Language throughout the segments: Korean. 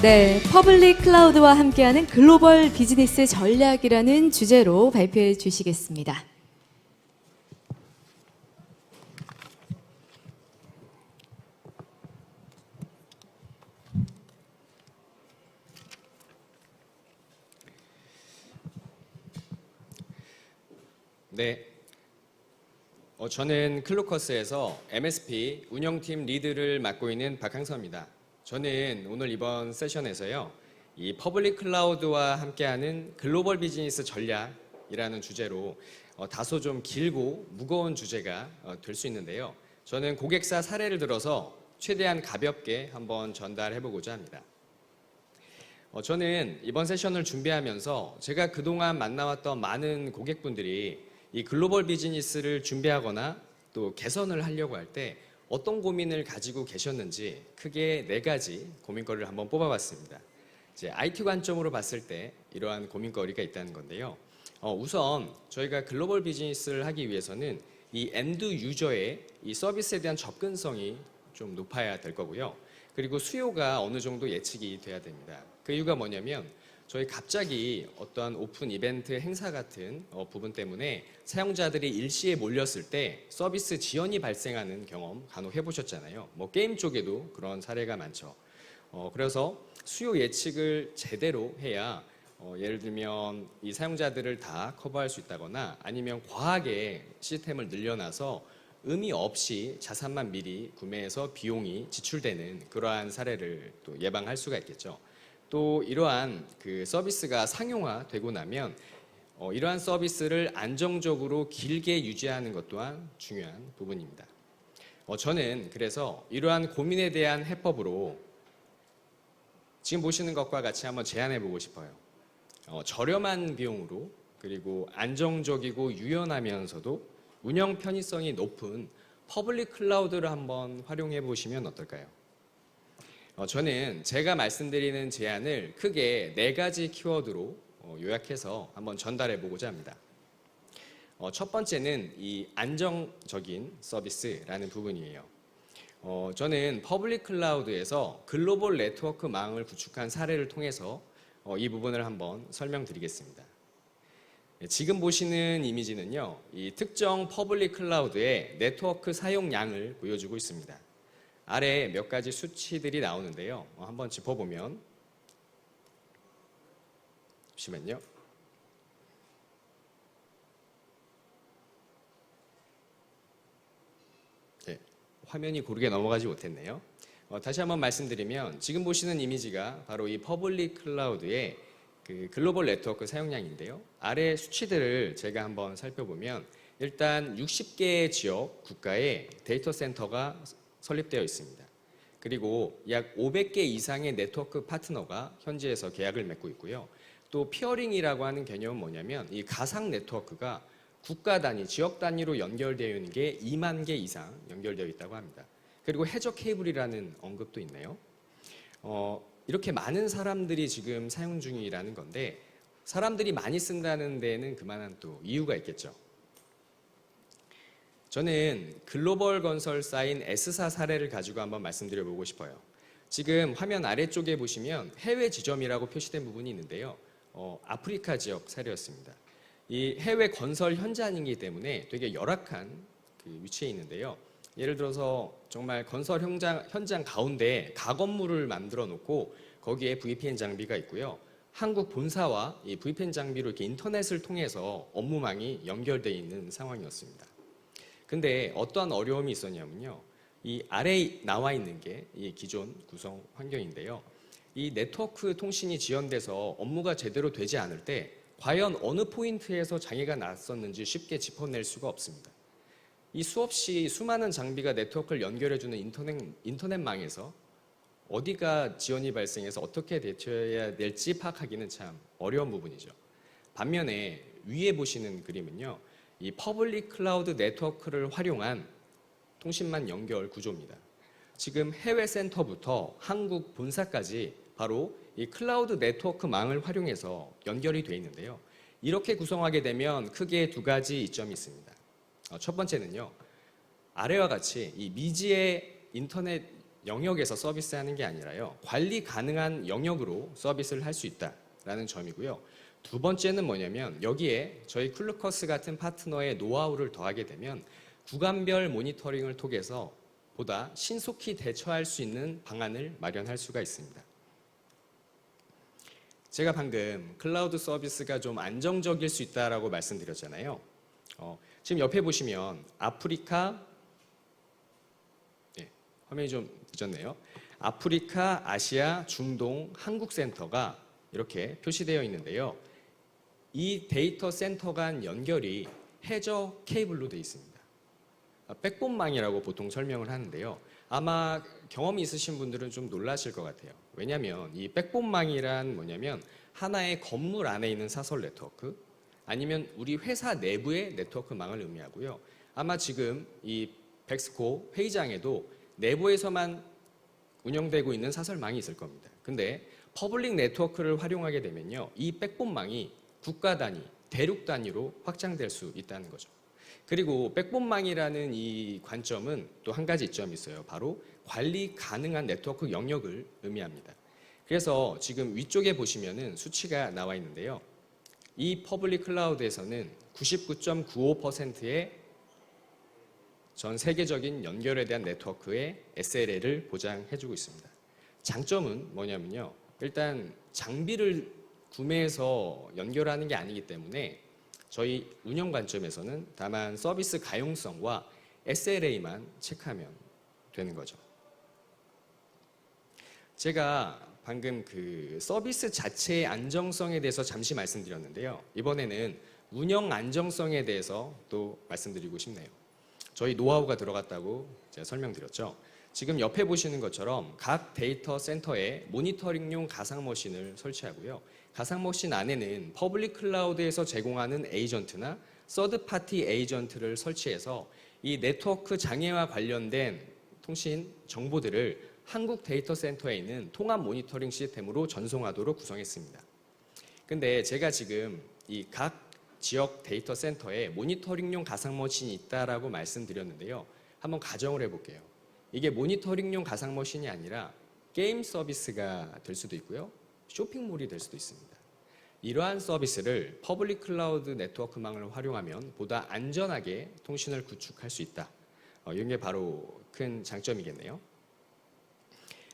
네, 퍼블릭 클라우드와 함께하는 글로벌 비즈니스 전략이라는 주제로 발표해 주시겠습니다. 네, 저는 클로커스에서 MSP 운영팀 리드를 맡고 있는 박항서입니다. 저는 오늘 이번 세션에서요, 이 퍼블릭 클라우드와 함께하는 글로벌 비즈니스 전략이라는 주제로 다소 좀 길고 무거운 주제가 될 수 있는데요. 저는 고객사 사례를 들어서 최대한 가볍게 한번 전달해보고자 합니다. 저는 이번 세션을 준비하면서 제가 그동안 만나왔던 많은 고객분들이 이 글로벌 비즈니스를 준비하거나 또 개선을 하려고 할 때 어떤 고민을 가지고 계셨는지 크게 4가지 고민거리를 한번 뽑아봤습니다. 이제 IT 관점으로 봤을 때 이러한 고민거리가 있다는 건데요. 우선 저희가 글로벌 비즈니스를 하기 위해서는 이 엔드 유저의 이 서비스에 대한 접근성이 좀 높아야 될 거고요. 그리고 수요가 어느 정도 예측이 돼야 됩니다. 그 이유가 뭐냐면 저희 갑자기 어떠한 오픈 이벤트 행사 같은 부분 때문에 사용자들이 일시에 몰렸을 때 서비스 지연이 발생하는 경험 간혹 해보셨잖아요. 뭐 게임 쪽에도 그런 사례가 많죠. 그래서 수요 예측을 제대로 해야 예를 들면 이 사용자들을 다 커버할 수 있다거나 아니면 과하게 시스템을 늘려놔서 의미 없이 자산만 미리 구매해서 비용이 지출되는 그러한 사례를 또 예방할 수가 있겠죠. 또 이러한 그 서비스가 상용화되고 나면 이러한 서비스를 안정적으로 길게 유지하는 것 또한 중요한 부분입니다. 저는 그래서 이러한 고민에 대한 해법으로 지금 보시는 것과 같이 한번 제안해 보고 싶어요. 저렴한 비용으로 그리고 안정적이고 유연하면서도 운영 편의성이 높은 퍼블릭 클라우드를 한번 활용해 보시면 어떨까요? 저는 제가 말씀드리는 제안을 크게 4가지 키워드로 요약해서 한번 전달해 보고자 합니다. 첫 번째는 이 안정적인 서비스라는 부분이에요. 저는 퍼블릭 클라우드에서 글로벌 네트워크 망을 구축한 사례를 통해서 이 부분을 한번 설명드리겠습니다. 지금 보시는 이미지는요, 이 특정 퍼블릭 클라우드의 네트워크 사용량을 보여주고 있습니다. 아래 몇 가지 수치들이 나오는데요. 한번 짚어보면 잠시만요. 네, 화면이 고르게 넘어가지 못했네요. 다시 한번 말씀드리면 지금 보시는 이미지가 바로 이 퍼블릭 클라우드의 그 글로벌 네트워크 사용량인데요. 아래 수치들을 제가 한번 살펴보면 일단 60개의 지역 국가에 데이터 센터가 설립되어 있습니다. 그리고 약 500개 이상의 네트워크 파트너가 현지에서 계약을 맺고 있고요. 또 피어링이라고 하는 개념은 뭐냐면 이 가상 네트워크가 국가 단위, 지역 단위로 연결되어 있는 게 2만 개 이상 연결되어 있다고 합니다. 그리고 해저 케이블이라는 언급도 있네요. 이렇게 많은 사람들이 지금 사용 중이라는 건데 사람들이 많이 쓴다는 데에는 그만한 또 이유가 있겠죠. 저는 글로벌 건설사인 S사 사례를 가지고 한번 말씀드려보고 싶어요. 지금 화면 아래쪽에 보시면 해외 지점이라고 표시된 부분이 있는데요. 아프리카 지역 사례였습니다. 이 해외 건설 현장이기 때문에 되게 열악한 그 위치에 있는데요. 예를 들어서 정말 건설 현장 가운데 가건물을 만들어 놓고 거기에 VPN 장비가 있고요. 한국 본사와 이 VPN 장비로 이렇게 인터넷을 통해서 업무망이 연결되어 있는 상황이었습니다. 근데 어떠한 어려움이 있었냐면요. 이 아래에 나와 있는 게 이 기존 구성 환경인데요. 이 네트워크 통신이 지연돼서 업무가 제대로 되지 않을 때 과연 어느 포인트에서 장애가 났었는지 쉽게 짚어낼 수가 없습니다. 이 수없이 수많은 장비가 네트워크를 연결해주는 인터넷망에서 어디가 지연이 발생해서 어떻게 대처해야 될지 파악하기는 참 어려운 부분이죠. 반면에 위에 보시는 그림은요. 이 퍼블릭 클라우드 네트워크를 활용한 통신망 연결 구조입니다. 지금 해외 센터부터 한국 본사까지 바로 이 클라우드 네트워크망을 활용해서 연결이 되어 있는데요. 이렇게 구성하게 되면 크게 2가지 이점이 있습니다. 첫 번째는요. 아래와 같이 이 미지의 인터넷 영역에서 서비스하는 게 아니라요. 관리 가능한 영역으로 서비스를 할 수 있다라는 점이고요. 두 번째는 뭐냐면 여기에 저희 클루커스 같은 파트너의 노하우를 더하게 되면 구간별 모니터링을 통해서 보다 신속히 대처할 수 있는 방안을 마련할 수가 있습니다. 제가 방금 클라우드 서비스가 좀 안정적일 수 있다라고 말씀드렸잖아요. 지금 옆에 보시면 아프리카, 화면이 좀 늦었네요. 아프리카, 아시아, 중동, 한국 센터가 이렇게 표시되어 있는데요. 이 데이터 센터 간 연결이 해저 케이블로 되어 있습니다. 백본망이라고 보통 설명을 하는데요. 아마 경험이 있으신 분들은 좀 놀라실 것 같아요. 왜냐하면 이 백본망이란 뭐냐면 하나의 건물 안에 있는 사설 네트워크 아니면 우리 회사 내부의 네트워크망을 의미하고요. 아마 지금 이 백스코 회의장에도 내부에서만 운영되고 있는 사설망이 있을 겁니다. 근데 퍼블릭 네트워크를 활용하게 되면요. 이 백본망이 국가 단위, 대륙 단위로 확장될 수 있다는 거죠. 그리고 백본망이라는 이 관점은 또 한 가지 이점이 있어요. 바로 관리 가능한 네트워크 영역을 의미합니다. 그래서 지금 위쪽에 보시면은 수치가 나와 있는데요. 이 퍼블릭 클라우드에서는 99.95%의 전 세계적인 연결에 대한 네트워크의 SLA를 보장해주고 있습니다. 장점은 뭐냐면요. 일단 장비를 구매해서 연결하는 게 아니기 때문에 저희 운영 관점에서는 다만 서비스 가용성과 SLA만 체크하면 되는 거죠. 제가 방금 그 서비스 자체의 안정성에 대해서 잠시 말씀드렸는데요. 이번에는 운영 안정성에 대해서 또 말씀드리고 싶네요. 저희 노하우가 들어갔다고 제가 설명드렸죠. 지금 옆에 보시는 것처럼 각 데이터 센터에 모니터링용 가상 머신을 설치하고요. 가상 머신 안에는 퍼블릭 클라우드에서 제공하는 에이전트나 서드 파티 에이전트를 설치해서 이 네트워크 장애와 관련된 통신 정보들을 한국 데이터 센터에 있는 통합 모니터링 시스템으로 전송하도록 구성했습니다. 근데 제가 지금 이 각 지역 데이터 센터에 모니터링용 가상 머신이 있다라고 말씀드렸는데요. 한번 가정을 해볼게요. 이게 모니터링용 가상 머신이 아니라 게임 서비스가 될 수도 있고요. 쇼핑몰이 될 수도 있습니다. 이러한 서비스를 퍼블릭 클라우드 네트워크망을 활용하면 보다 안전하게 통신을 구축할 수 있다. 이런 게 바로 큰 장점이겠네요.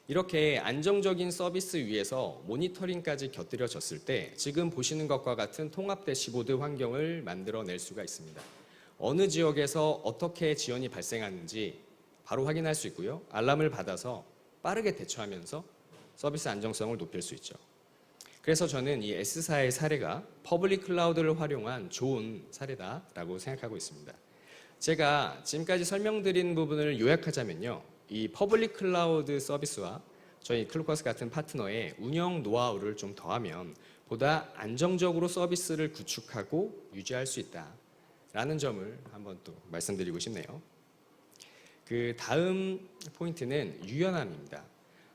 이렇게 안정적인 서비스 위에서 모니터링까지 곁들여졌을 때 지금 보시는 것과 같은 통합 대시보드 환경을 만들어낼 수가 있습니다. 어느 지역에서 어떻게 지연이 발생하는지 바로 확인할 수 있고요. 알람을 받아서 빠르게 대처하면서 서비스 안정성을 높일 수 있죠. 그래서 저는 이 S사의 사례가 퍼블릭 클라우드를 활용한 좋은 사례다라고 생각하고 있습니다. 제가 지금까지 설명드린 부분을 요약하자면요. 이 퍼블릭 클라우드 서비스와 저희 클루커스 같은 파트너의 운영 노하우를 좀 더하면 보다 안정적으로 서비스를 구축하고 유지할 수 있다라는 점을 한번 또 말씀드리고 싶네요. 그 다음 포인트는 유연함입니다.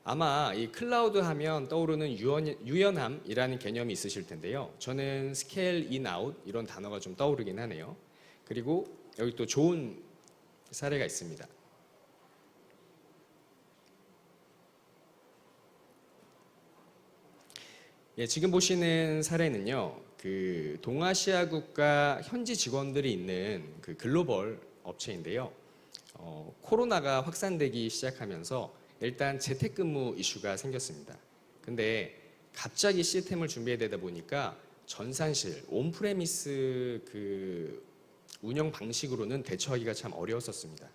아마 이 클라우드 하면 떠오르는 유연함이라는 개념이 있으실 텐데요. 저는 스케일 인 아웃 이런 단어가 좀 떠오르긴 하네요. 그리고 여기 또 좋은 사례가 있습니다. 예, 지금 보시는 사례는요. 그 동아시아 국가 현지 직원들이 있는 그 글로벌 업체인데요. 코로나가 확산되기 시작하면서 일단 재택근무 이슈가 생겼습니다. 근데 갑자기 시스템을 준비해야 되다 보니까 전산실, 온프레미스 그 운영 방식으로는 대처하기가 참 어려웠었습니다.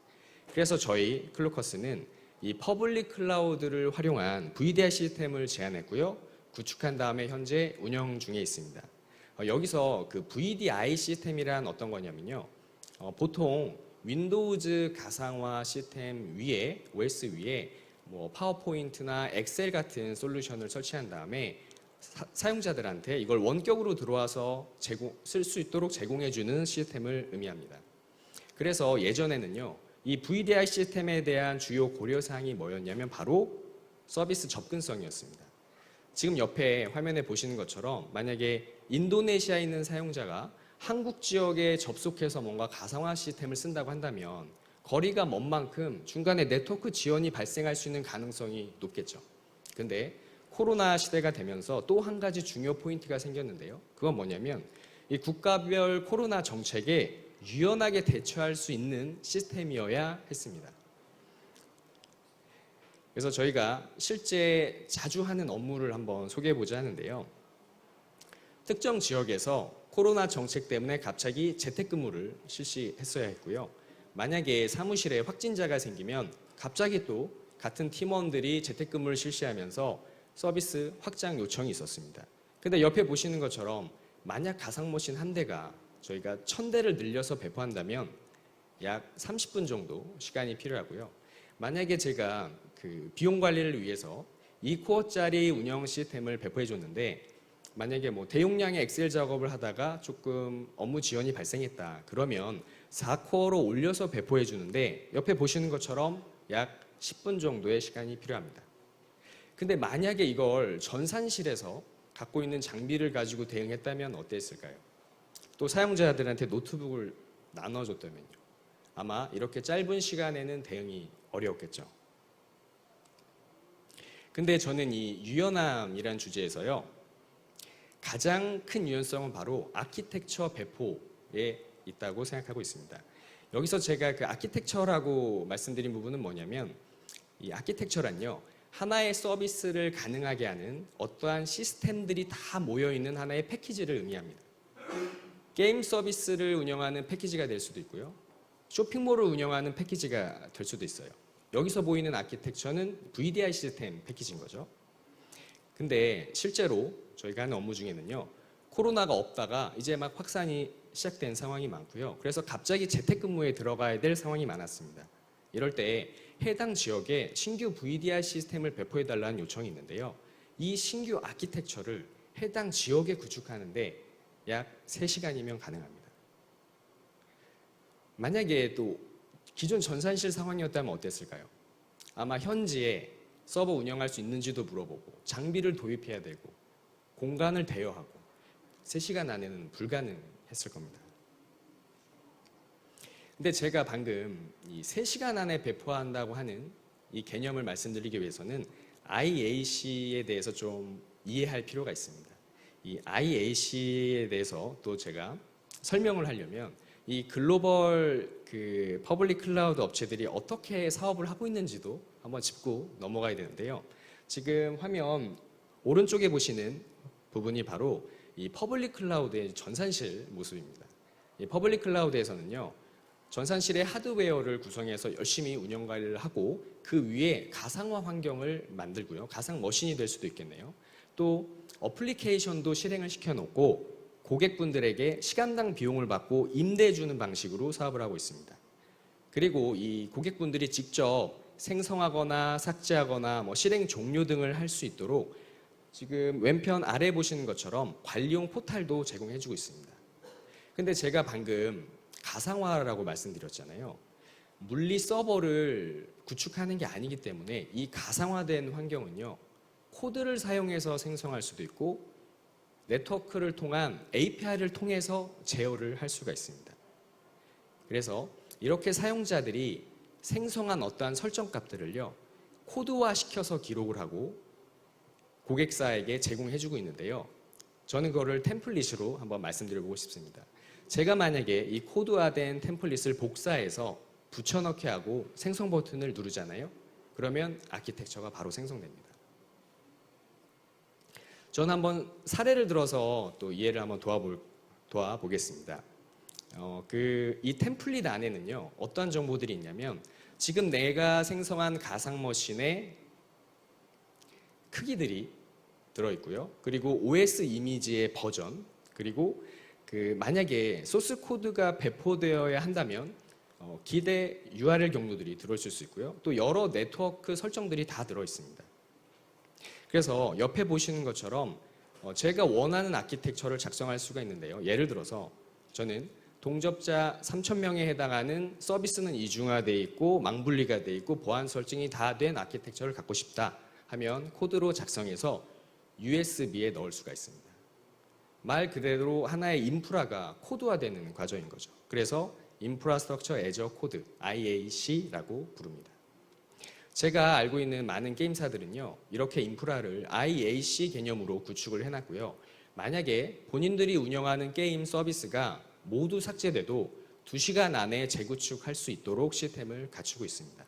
그래서 저희 클루커스는 이 퍼블릭 클라우드를 활용한 VDI 시스템을 제안했고요. 구축한 다음에 현재 운영 중에 있습니다. 여기서 그 VDI 시스템이란 어떤 거냐면요. 보통 윈도우즈 가상화 시스템 위에 OS 위에 뭐 파워포인트나 엑셀 같은 솔루션을 설치한 다음에 사용자들한테 이걸 원격으로 들어와서 쓸 수 있도록 제공해주는 시스템을 의미합니다. 그래서 예전에는요, 이 VDI 시스템에 대한 주요 고려사항이 뭐였냐면 바로 서비스 접근성이었습니다. 지금 옆에 화면에 보시는 것처럼 만약에 인도네시아에 있는 사용자가 한국 지역에 접속해서 뭔가 가상화 시스템을 쓴다고 한다면 거리가 먼 만큼 중간에 네트워크 지연이 발생할 수 있는 가능성이 높겠죠. 근데 코로나 시대가 되면서 또 한 가지 중요 포인트가 생겼는데요. 그건 뭐냐면 이 국가별 코로나 정책에 유연하게 대처할 수 있는 시스템이어야 했습니다. 그래서 저희가 실제 자주 하는 업무를 한번 소개해 보자 하는데요. 특정 지역에서 코로나 정책 때문에 갑자기 재택근무를 실시했어야 했고요. 만약에 사무실에 확진자가 생기면 갑자기 또 같은 팀원들이 재택근무를 실시하면서 서비스 확장 요청이 있었습니다. 근데 옆에 보시는 것처럼 만약 가상머신 한 대가 저희가 1000대를 늘려서 배포한다면 약 30분 정도 시간이 필요하고요. 만약에 제가 그 비용 관리를 위해서 2코어짜리 운영 시스템을 배포해 줬는데 만약에 뭐 대용량의 엑셀 작업을 하다가 조금 업무 지연이 발생했다. 그러면 4코어로 올려서 배포해 주는데 옆에 보시는 것처럼 약 10분 정도의 시간이 필요합니다. 근데 만약에 이걸 전산실에서 갖고 있는 장비를 가지고 대응했다면 어땠을까요? 또 사용자들한테 노트북을 나눠줬다면요. 아마 이렇게 짧은 시간에는 대응이 어려웠겠죠. 근데 저는 이 유연함이란 주제에서요. 가장 큰 유연성은 바로 아키텍처 배포에 있다고 생각하고 있습니다. 여기서 제가 그 아키텍처라고 말씀드린 부분은 뭐냐면 이 아키텍처란요. 하나의 서비스를 가능하게 하는 어떠한 시스템들이 다 모여있는 하나의 패키지를 의미합니다. 게임 서비스를 운영하는 패키지가 될 수도 있고요. 쇼핑몰을 운영하는 패키지가 될 수도 있어요. 여기서 보이는 아키텍처는 VDI 시스템 패키지인 거죠. 근데 실제로 저희가 하는 업무 중에는요. 코로나가 없다가 이제 막 확산이 시작된 상황이 많고요. 그래서 갑자기 재택근무에 들어가야 될 상황이 많았습니다. 이럴 때 해당 지역에 신규 VDI 시스템을 배포해달라는 요청이 있는데요. 이 신규 아키텍처를 해당 지역에 구축하는데 약 3시간이면 가능합니다. 만약에 또 기존 전산실 상황이었다면 어땠을까요? 아마 현지에 서버 운영할 수 있는지도 물어보고 장비를 도입해야 되고 공간을 대여하고 3시간 안에는 불가능했을 겁니다. 근데 제가 방금 이 3시간 안에 배포한다고 하는 이 개념을 말씀드리기 위해서는 IAC에 대해서 좀 이해할 필요가 있습니다. 이 IAC에 대해서 또 제가 설명을 하려면 이 글로벌 그 퍼블릭 클라우드 업체들이 어떻게 사업을 하고 있는지도 한번 짚고 넘어가야 되는데요. 지금 화면 오른쪽에 보시는 부분이 바로 이 퍼블릭 클라우드의 전산실 모습입니다. 이 퍼블릭 클라우드에서는요. 전산실의 하드웨어를 구성해서 열심히 운영 관리를 하고 그 위에 가상화 환경을 만들고요. 가상 머신이 될 수도 있겠네요. 또 어플리케이션도 실행을 시켜놓고 고객분들에게 시간당 비용을 받고 임대해 주는 방식으로 사업을 하고 있습니다. 그리고 이 고객분들이 직접 생성하거나 삭제하거나 뭐 실행 종료 등을 할 수 있도록 지금 왼편 아래 보시는 것처럼 관리용 포탈도 제공해 주고 있습니다. 근데 제가 방금 가상화라고 말씀드렸잖아요. 물리 서버를 구축하는 게 아니기 때문에 이 가상화된 환경은요. 코드를 사용해서 생성할 수도 있고 네트워크를 통한 API를 통해서 제어를 할 수가 있습니다. 그래서 이렇게 사용자들이 생성한 어떠한 설정 값들을요. 코드화 시켜서 기록을 하고 고객사에게 제공해주고 있는데요. 저는 그거를 템플릿으로 한번 말씀드려보고 싶습니다. 제가 만약에 이 코드화된 템플릿을 복사해서 붙여넣기 하고 생성 버튼을 누르잖아요. 그러면 아키텍처가 바로 생성됩니다. 저는 한번 사례를 들어서 또 이해를 한번 도와보겠습니다. 이 템플릿 안에는요, 어떤 정보들이 있냐면 지금 내가 생성한 가상머신의 크기들이 들어있고요. 그리고 OS 이미지의 버전, 그리고 만약에 소스 코드가 배포되어야 한다면 기대 URL 경로들이 들어있을 수 있고요. 또 여러 네트워크 설정들이 다 들어있습니다. 그래서 옆에 보시는 것처럼 제가 원하는 아키텍처를 작성할 수가 있는데요. 예를 들어서 저는 동접자 3,000명에 해당하는 서비스는 이중화되어 있고 망분리가 되어 있고 보안 설정이 다 된 아키텍처를 갖고 싶다 하면 코드로 작성해서 USB에 넣을 수가 있습니다. 말 그대로 하나의 인프라가 코드화되는 과정인 거죠. 그래서 Infrastructure as a Code, IAC라고 부릅니다. 제가 알고 있는 많은 게임사들은요, 이렇게 인프라를 IAC 개념으로 구축을 해놨고요. 만약에 본인들이 운영하는 게임 서비스가 모두 삭제돼도 2시간 안에 재구축할 수 있도록 시스템을 갖추고 있습니다.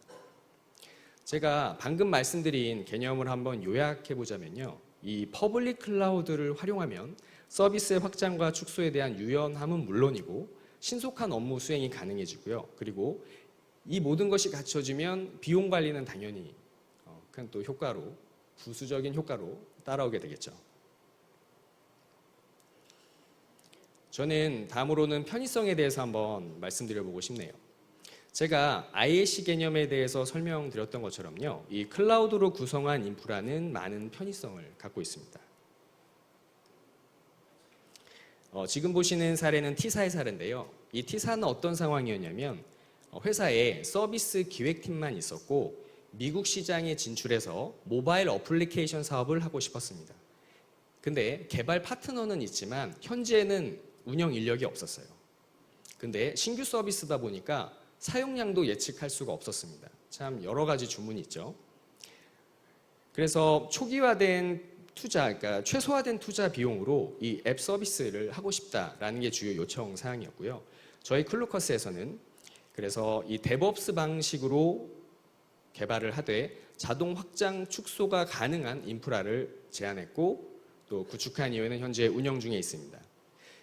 제가 방금 말씀드린 개념을 한번 요약해 보자면요. 이 퍼블릭 클라우드를 활용하면 서비스의 확장과 축소에 대한 유연함은 물론이고 신속한 업무 수행이 가능해지고요. 그리고 이 모든 것이 갖춰지면 비용 관리는 당연히 그냥 또 효과로, 부수적인 효과로 따라오게 되겠죠. 저는 다음으로는 편의성에 대해서 한번 말씀드려보고 싶네요. 제가 IAC 개념에 대해서 설명드렸던 것처럼요. 이 클라우드로 구성한 인프라는 많은 편의성을 갖고 있습니다. 지금 보시는 사례는 T사의 사례인데요. 이 T사는 어떤 상황이었냐면 회사에 서비스 기획팀만 있었고 미국 시장에 진출해서 모바일 어플리케이션 사업을 하고 싶었습니다. 근데 개발 파트너는 있지만 현재는 운영 인력이 없었어요. 근데 신규 서비스다 보니까 사용량도 예측할 수가 없었습니다. 참 여러 가지 주문이 있죠. 그래서 초기화된 투자, 그러니까 최소화된 투자 비용으로 이 앱 서비스를 하고 싶다라는 게 주요 요청 사항이었고요. 저희 클루커스에서는 그래서 이 데브옵스 방식으로 개발을 하되 자동 확장 축소가 가능한 인프라를 제안했고 또 구축한 이후에는 현재 운영 중에 있습니다.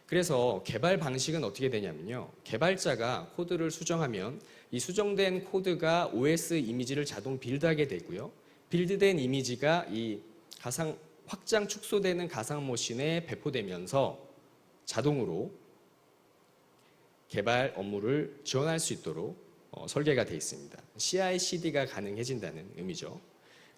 그래서 개발 방식은 어떻게 되냐면요. 개발자가 코드를 수정하면 이 수정된 코드가 OS 이미지를 자동 빌드하게 되고요. 빌드된 이미지가 이 가상 확장 축소되는 가상 머신에 배포되면서 자동으로 개발 업무를 지원할 수 있도록 설계가 되어 있습니다. CI/CD가 가능해진다는 의미죠.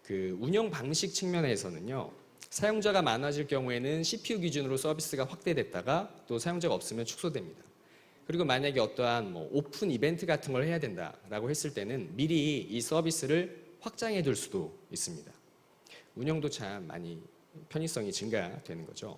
그 운영 방식 측면에서는요. 사용자가 많아질 경우에는 CPU 기준으로 서비스가 확대됐다가 또 사용자가 없으면 축소됩니다. 그리고 만약에 어떠한 오픈 이벤트 같은 걸 해야 된다라고 했을 때는 미리 이 서비스를 확장해 둘 수도 있습니다. 운영도 참 많이 편의성이 증가되는 거죠.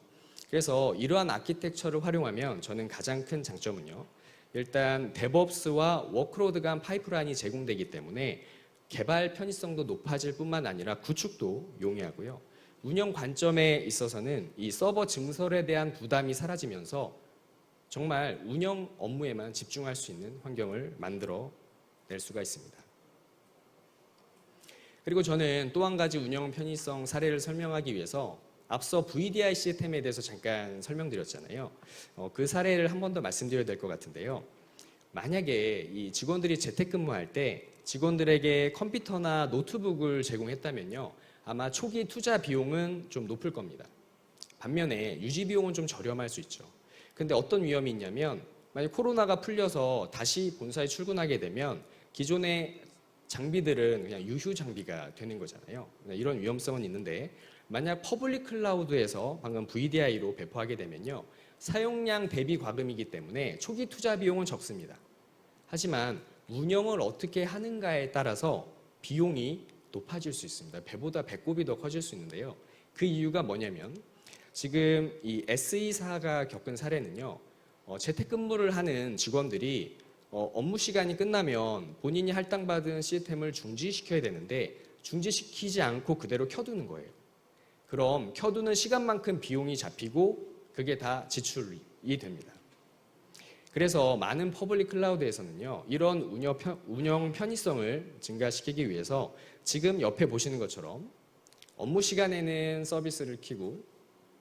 그래서 이러한 아키텍처를 활용하면 저는 가장 큰 장점은요. 일단 데브옵스와 워크로드 간 파이프라인이 제공되기 때문에 개발 편의성도 높아질 뿐만 아니라 구축도 용이하고요. 운영 관점에 있어서는 이 서버 증설에 대한 부담이 사라지면서 정말 운영 업무에만 집중할 수 있는 환경을 만들어 낼 수가 있습니다. 그리고 저는 또 한 가지 운영 편의성 사례를 설명하기 위해서 앞서 VDI 시스템에 대해서 잠깐 설명드렸잖아요. 그 사례를 한 번 더 말씀드려야 될 것 같은데요. 만약에 이 직원들이 재택근무할 때 직원들에게 컴퓨터나 노트북을 제공했다면요. 아마 초기 투자 비용은 좀 높을 겁니다. 반면에 유지 비용은 좀 저렴할 수 있죠. 근데 어떤 위험이 있냐면 만약 코로나가 풀려서 다시 본사에 출근하게 되면 기존의 장비들은 그냥 유휴 장비가 되는 거잖아요. 이런 위험성은 있는데 만약 퍼블릭 클라우드에서 방금 VDI로 배포하게 되면요. 사용량 대비 과금이기 때문에 초기 투자 비용은 적습니다. 하지만 운영을 어떻게 하는가에 따라서 비용이 높아질 수 있습니다. 배보다 배꼽이 더 커질 수 있는데요. 그 이유가 뭐냐면 지금 이 SE사가 겪은 사례는요. 재택근무를 하는 직원들이 업무 시간이 끝나면 본인이 할당받은 시스템을 중지시켜야 되는데 중지시키지 않고 그대로 켜두는 거예요. 그럼 켜두는 시간만큼 비용이 잡히고 그게 다 지출이 됩니다. 그래서 많은 퍼블릭 클라우드에서는요. 이런 운영 편의성을 증가시키기 위해서 지금 옆에 보시는 것처럼 업무 시간에는 서비스를 켜고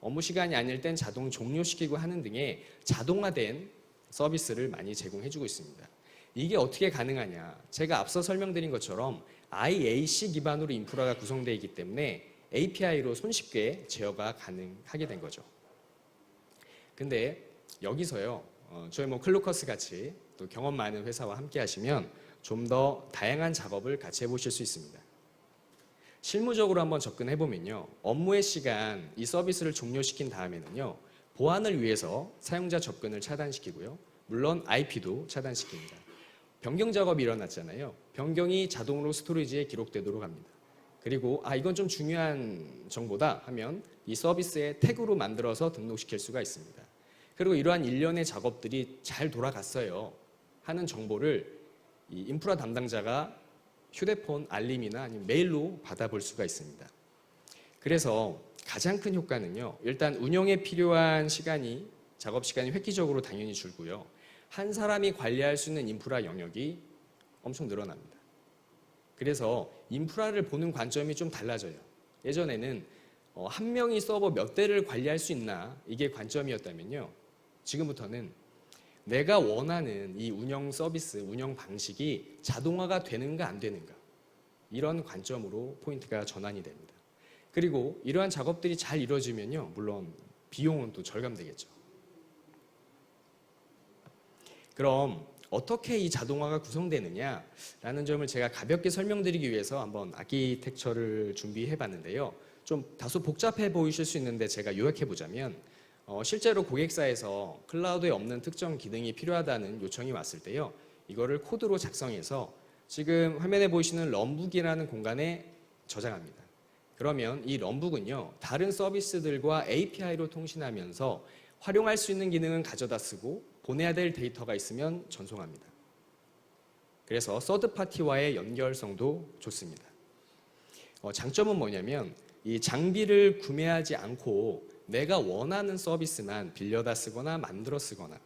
업무 시간이 아닐 땐 자동 종료시키고 하는 등의 자동화된 서비스를 많이 제공해주고 있습니다. 이게 어떻게 가능하냐? 제가 앞서 설명드린 것처럼 IAC 기반으로 인프라가 구성되어 있기 때문에 API로 손쉽게 제어가 가능하게 된 거죠. 근데 여기서요, 저희 클루커스 같이 또 경험 많은 회사와 함께 하시면 좀 더 다양한 작업을 같이 해보실 수 있습니다. 실무적으로 한번 접근해 보면요, 업무의 시간 이 서비스를 종료시킨 다음에는요, 보안을 위해서 사용자 접근을 차단시키고요, 물론 IP도 차단시킵니다. 변경 작업이 일어났잖아요. 변경이 자동으로 스토리지에 기록되도록 합니다. 그리고 이건 좀 중요한 정보다 하면 이 서비스에 태그로 만들어서 등록시킬 수가 있습니다. 그리고 이러한 일련의 작업들이 잘 돌아갔어요. 하는 정보를 이 인프라 담당자가 휴대폰 알림이나 아니면 메일로 받아볼 수가 있습니다. 그래서 가장 큰 효과는요, 일단 운영에 필요한 시간이, 작업 시간이 획기적으로 당연히 줄고요. 한 사람이 관리할 수 있는 인프라 영역이 엄청 늘어납니다. 그래서 인프라를 보는 관점이 좀 달라져요. 예전에는 한 명이 서버 몇 대를 관리할 수 있나, 이게 관점이었다면요, 지금부터는 내가 원하는 이 운영 서비스, 운영 방식이 자동화가 되는가 안 되는가, 이런 관점으로 포인트가 전환이 됩니다. 그리고 이러한 작업들이 잘 이루어지면요, 물론 비용은 또 절감되겠죠. 그럼 어떻게 이 자동화가 구성되느냐라는 점을 제가 가볍게 설명드리기 위해서 한번 아키텍처를 준비해 봤는데요. 좀 다소 복잡해 보이실 수 있는데 제가 요약해 보자면, 실제로 고객사에서 클라우드에 없는 특정 기능이 필요하다는 요청이 왔을 때요, 이거를 코드로 작성해서 지금 화면에 보이시는 럼북이라는 공간에 저장합니다. 그러면 이 럼북은요, 다른 서비스들과 API로 통신하면서 활용할 수 있는 기능은 가져다 쓰고 보내야 될 데이터가 있으면 전송합니다. 그래서 서드파티와의 연결성도 좋습니다. 장점은 뭐냐면, 이 장비를 구매하지 않고 내가 원하는 서비스만 빌려다 쓰거나 만들어 쓰거나,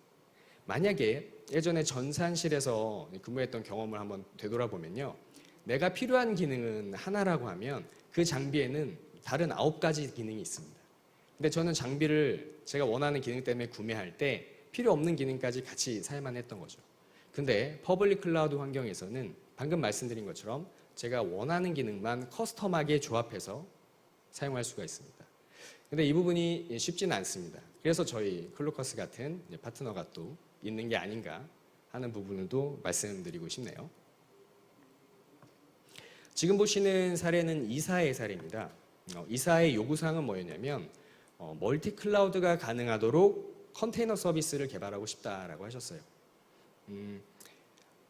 만약에 예전에 전산실에서 근무했던 경험을 한번 되돌아보면요, 내가 필요한 기능은 하나라고 하면 그 장비에는 다른 9가지 기능이 있습니다. 근데 저는 장비를 제가 원하는 기능 때문에 구매할 때 필요 없는 기능까지 같이 사야만 했던 거죠. 근데 퍼블릭 클라우드 환경에서는 방금 말씀드린 것처럼 제가 원하는 기능만 커스텀하게 조합해서 사용할 수가 있습니다. 근데 이 부분이 쉽지는 않습니다. 그래서 저희 클로커스 같은 파트너가 또 있는 게 아닌가 하는 부분도 말씀드리고 싶네요. 지금 보시는 사례는 이사의 사례입니다. 이사의 요구사항은 뭐였냐면, 멀티 클라우드가 가능하도록 컨테이너 서비스를 개발하고 싶다라고 하셨어요.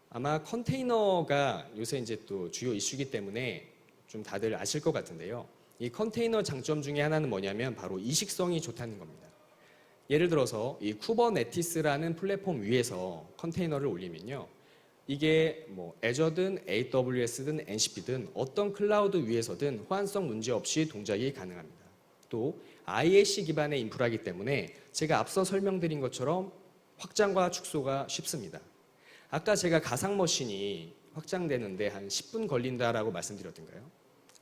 아마 컨테이너가 요새 이제 또 주요 이슈이기 때문에 좀 다들 아실 것 같은데요. 이 컨테이너 장점 중에 하나는 뭐냐면 바로 이식성이 좋다는 겁니다. 예를 들어서 이 쿠버네티스라는 플랫폼 위에서 컨테이너를 올리면요, 이게 뭐 애저든 AWS든 NCP든 어떤 클라우드 위에서든 호환성 문제 없이 동작이 가능합니다. 또 IAC 기반의 인프라이기 때문에 제가 앞서 설명드린 것처럼 확장과 축소가 쉽습니다. 아까 제가 가상 머신이 확장되는데 한 10분 걸린다라고 말씀드렸던가요?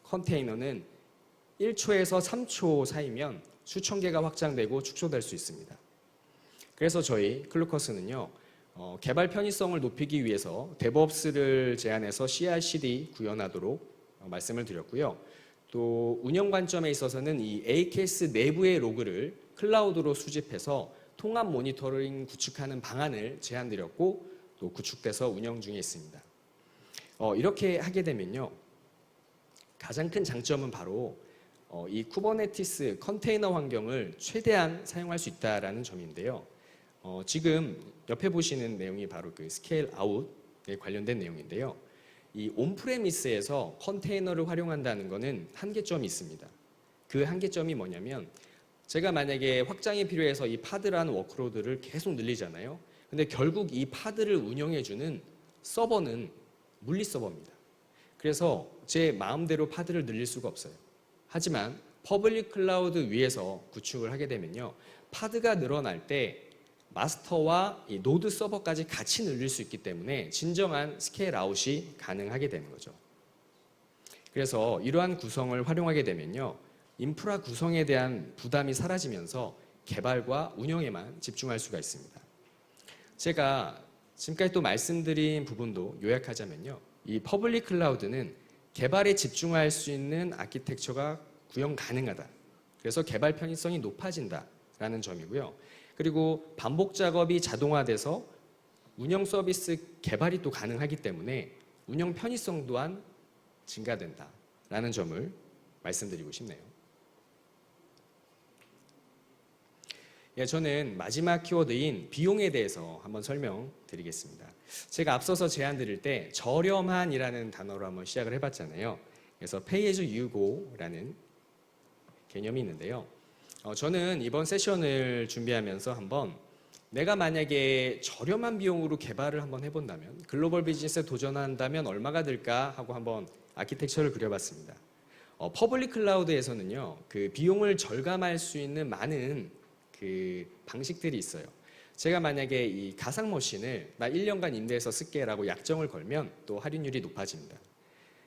컨테이너는 1초에서 3초 사이면 수천 개가 확장되고 축소될 수 있습니다. 그래서 저희 클루커스는요, 개발 편의성을 높이기 위해서 데브옵스를 제안해서 CI/CD 구현하도록 말씀을 드렸고요. 또 운영 관점에 있어서는 이 AKS 내부의 로그를 클라우드로 수집해서 통합 모니터링 구축하는 방안을 제안드렸고, 또 구축돼서 운영 중에 있습니다. 이렇게 하게 되면요, 가장 큰 장점은 바로 이 쿠버네티스 컨테이너 환경을 최대한 사용할 수 있다라는 점인데요. 지금 옆에 보시는 내용이 바로 그 스케일 아웃에 관련된 내용인데요. 이 온프레미스에서 컨테이너를 활용한다는 것은 한계점이 있습니다. 그 한계점이 뭐냐면, 제가 만약에 확장이 필요해서 이 파드라는 워크로드를 계속 늘리잖아요. 근데 결국 이 파드를 운영해주는 서버는 물리 서버입니다. 그래서 제 마음대로 파드를 늘릴 수가 없어요. 하지만 퍼블릭 클라우드 위에서 구축을 하게 되면요, 파드가 늘어날 때 마스터와 이 노드 서버까지 같이 늘릴 수 있기 때문에 진정한 스케일 아웃이 가능하게 되는 거죠. 그래서 이러한 구성을 활용하게 되면요, 인프라 구성에 대한 부담이 사라지면서 개발과 운영에만 집중할 수가 있습니다. 제가 지금까지 또 말씀드린 부분도 요약하자면요, 이 퍼블릭 클라우드는 개발에 집중할 수 있는 아키텍처가 구현 가능하다. 그래서 개발 편의성이 높아진다라는 점이고요. 그리고 반복 작업이 자동화돼서 운영 서비스 개발이 또 가능하기 때문에 운영 편의성 또한 증가된다라는 점을 말씀드리고 싶네요. 저는 마지막 키워드인 비용에 대해서 한번 설명드리겠습니다. 제가 앞서서 제안 드릴 때 저렴한이라는 단어로 한번 시작을 해봤잖아요. 그래서 Pay as you go라는 개념이 있는데요. 저는 이번 세션을 준비하면서 한번 내가 만약에 저렴한 비용으로 개발을 한번 해본다면, 글로벌 비즈니스에 도전한다면 얼마가 들까 하고 한번 아키텍처를 그려봤습니다. 퍼블릭 클라우드에서는요, 그 비용을 절감할 수 있는 많은 그 방식들이 있어요. 제가 만약에 이 가상 머신을 나 1년간 임대해서 쓸게라고 약정을 걸면 또 할인율이 높아집니다.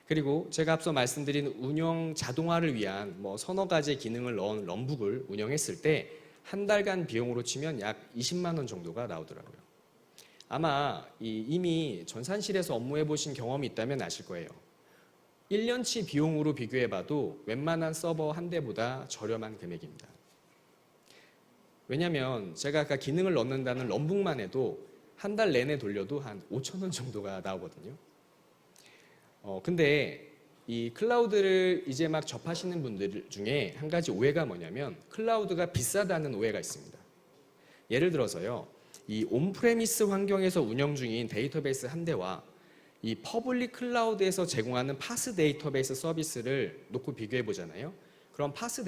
그리고 제가 앞서 말씀드린 운영 자동화를 위한 뭐 서너 가지 기능을 넣은 럼북을 운영했을 때 한 달간 비용으로 치면 약 20만 원 정도가 나오더라고요. 아마 이미 전산실에서 업무해 보신 경험이 있다면 아실 거예요. 1년치 비용으로 비교해봐도 웬만한 서버 한 대보다 저렴한 금액입니다. 왜냐하면 제가 아까 기능을 넣는다는 럼북만 해도 한 달 내내 돌려도 한 5천 원 정도가 나오거든요. 근데 이 클라우드를 이제 막 접하시는 분들 중에 한 가지 오해가 뭐냐면 클라우드가 비싸다는 오해가 있습니다. 예를 들어서요, 이 온프레미스 환경에서 운영 중인 데이터베이스 한 대와 이 퍼블릭 클라우드에서 제공하는 파스 데이터베이스 서비스를 놓고 비교해 보잖아요. 그럼 파스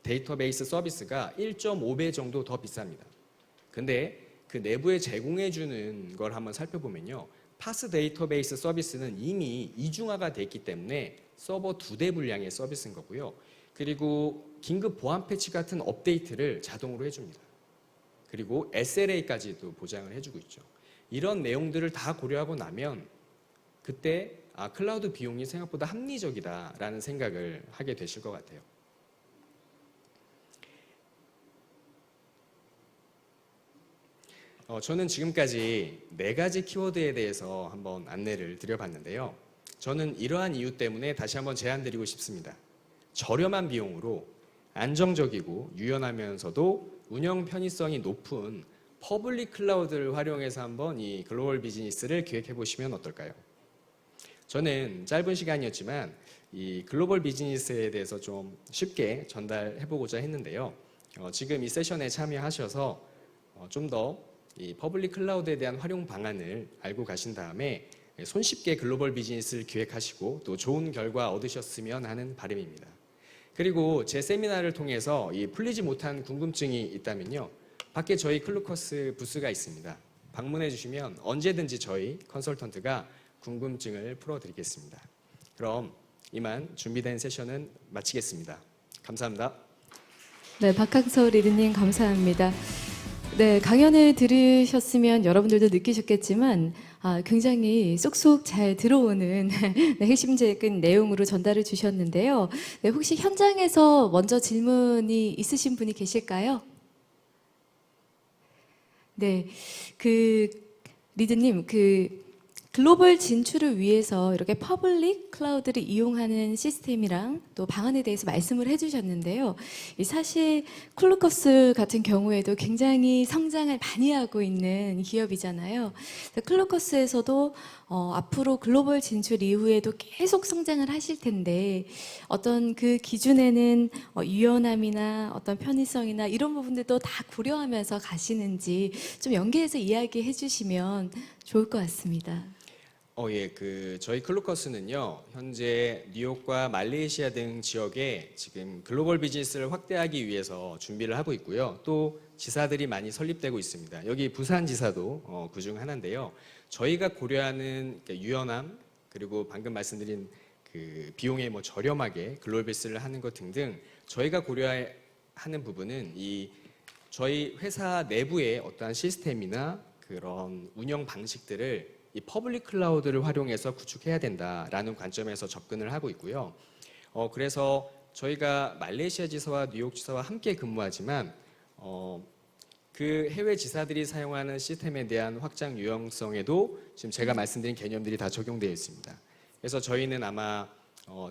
데이터베이스 서비스가 1.5배 정도 더 비쌉니다. 근데 그 내부에 제공해 주는 걸 한번 살펴보면요, 파스 데이터베이스 서비스는 이미 이중화가 돼 있기 때문에 서버 2대 분량의 서비스인 거고요. 그리고 긴급 보안 패치 같은 업데이트를 자동으로 해줍니다. 그리고 SLA까지도 보장을 해주고 있죠. 이런 내용들을 다 고려하고 나면 그때 클라우드 비용이 생각보다 합리적이다라는 생각을 하게 되실 것 같아요. 저는 지금까지 4가지 키워드에 대해서 한번 안내를 드려봤는데요. 저는 이러한 이유 때문에 다시 한번 제안드리고 싶습니다. 저렴한 비용으로 안정적이고 유연하면서도 운영 편의성이 높은 퍼블릭 클라우드를 활용해서 한번 이 글로벌 비즈니스를 기획해 보시면 어떨까요? 저는 짧은 시간이었지만 이 글로벌 비즈니스에 대해서 좀 쉽게 전달해 보고자 했는데요. 지금 이 세션에 참여하셔서 좀 더 이 퍼블릭 클라우드에 대한 활용 방안을 알고 가신 다음에 손쉽게 글로벌 비즈니스를 기획하시고 또 좋은 결과 얻으셨으면 하는 바람입니다. 그리고 제 세미나를 통해서 이 풀리지 못한 궁금증이 있다면요, 밖에 저희 클루커스 부스가 있습니다. 방문해 주시면 언제든지 저희 컨설턴트가 궁금증을 풀어드리겠습니다. 그럼 이만 준비된 세션은 마치겠습니다. 감사합니다. 네, 박항서 리더님 감사합니다. 네, 강연을 들으셨으면 여러분들도 느끼셨겠지만 굉장히 쏙쏙 잘 들어오는 네, 핵심적인 내용으로 전달을 주셨는데요. 네, 혹시 현장에서 먼저 질문이 있으신 분이 계실까요? 네, 리드님, 글로벌 진출을 위해서 이렇게 퍼블릭 클라우드를 이용하는 시스템이랑 또 방안에 대해서 말씀을 해주셨는데요. 사실 클루커스 같은 경우에도 굉장히 성장을 많이 하고 있는 기업이잖아요. 클루커스에서도 앞으로 글로벌 진출 이후에도 계속 성장을 하실 텐데 어떤 그 기준에는 유연함이나 어떤 편의성이나 이런 부분들도 다 고려하면서 가시는지 좀 연계해서 이야기해 주시면 좋을 것 같습니다. 저희 클루커스는요, 현재 뉴욕과 말레이시아 등 지역에 지금 글로벌 비즈니스를 확대하기 위해서 준비를 하고 있고요. 또 지사들이 많이 설립되고 있습니다. 여기 부산 지사도 그중 하나인데요. 저희가 고려하는 유연함, 그리고 방금 말씀드린 그 비용에 저렴하게 글로벌 비즈니스를 하는 것 등등 저희가 고려하는 부분은 이 저희 회사 내부의 어떠한 시스템이나 그런 운영 방식들을 이 퍼블릭 클라우드를 활용해서 구축해야 된다라는 관점에서 접근을 하고 있고요. 그래서 저희가 말레이시아 지사와 뉴욕 지사와 함께 근무하지만 그 해외 지사들이 사용하는 시스템에 대한 확장 유용성에도 지금 제가 말씀드린 개념들이 다 적용되어 있습니다. 그래서 저희는 아마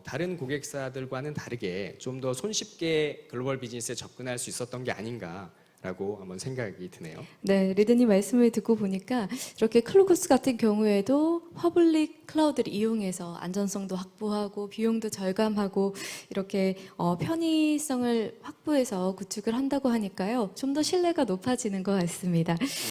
다른 고객사들과는 다르게 좀 더 손쉽게 글로벌 비즈니스에 접근할 수 있었던 게 아닌가라고 한번 생각이 드네요. 네, 리드님 말씀을 듣고 보니까 이렇게 클루커스 같은 경우에도 퍼블릭 클라우드를 이용해서 안전성도 확보하고 비용도 절감하고 이렇게 편의성을 확보해서 구축을 한다고 하니까요. 좀 더 신뢰가 높아지는 것 같습니다.